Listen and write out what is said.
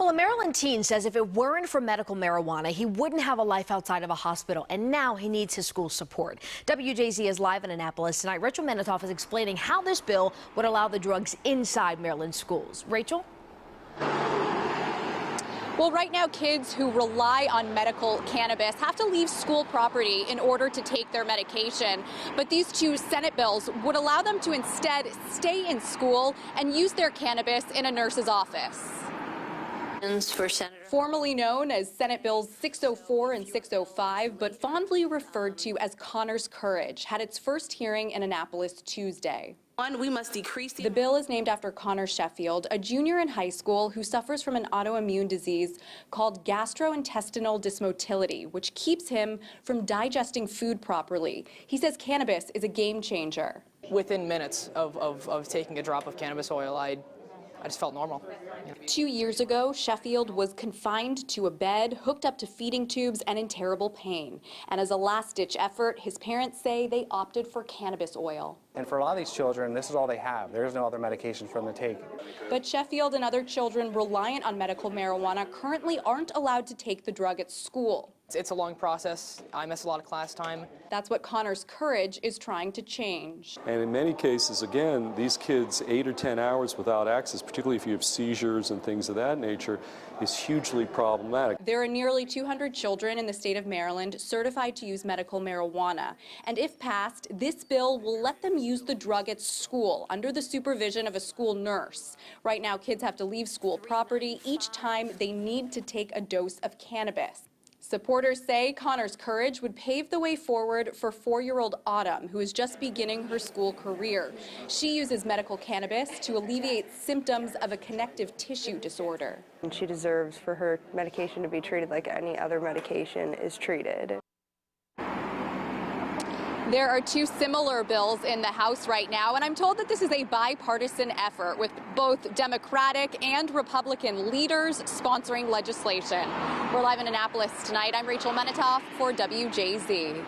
Well, a Maryland teen says if it weren't for medical marijuana, he wouldn't have a life outside of a hospital, and now he needs his school support. WJZ is live in Annapolis tonight. Rachel Menitoff is explaining how this bill would allow the drugs inside Maryland schools. Rachel? Well, right now, kids who rely on medical cannabis have to leave school property in order to take their medication. But these two Senate bills would allow them to instead stay in school and use their cannabis in a nurse's office. For Senator. Formerly known as Senate Bills 604 and 605, but fondly referred to as Connor's Courage, had its first hearing in Annapolis Tuesday. We must decrease The bill is named after Connor Sheffield, a junior in high school who suffers from an autoimmune disease called gastrointestinal dysmotility, which keeps him from digesting food properly. He says cannabis is a game changer. Within minutes of taking a drop of cannabis oil, I just felt normal. 2 years ago, Sheffield was confined to a bed, hooked up to feeding tubes, and in terrible pain. And as a last-ditch effort, his parents say they opted for cannabis oil. And for a lot of these children, this is all they have. There's no other medication for them to take. But Sheffield and other children reliant on medical marijuana currently aren't allowed to take the drug at school. It's a long process. I miss a lot of class time. That's what Connor's Courage is trying to change. And in many cases, again, these kids 8 or 10 hours without access, particularly if you have seizures and things of that nature, is hugely problematic. There are nearly 200 children in the state of Maryland certified to use medical marijuana. And if passed, this bill will let them use the drug at school under the supervision of a school nurse. Right now, kids have to leave school property each time they need to take a dose of cannabis. Supporters say Connor's Courage would pave the way forward for 4-year-old Autumn, who is just beginning her school career. She uses medical cannabis to alleviate symptoms of a connective tissue disorder. And she deserves for her medication to be treated like any other medication is treated. There are two similar bills in the House right now, and I'm told that this is a bipartisan effort with both Democratic and Republican leaders sponsoring legislation. We're live in Annapolis tonight. I'm Rachel Menitoff for WJZ.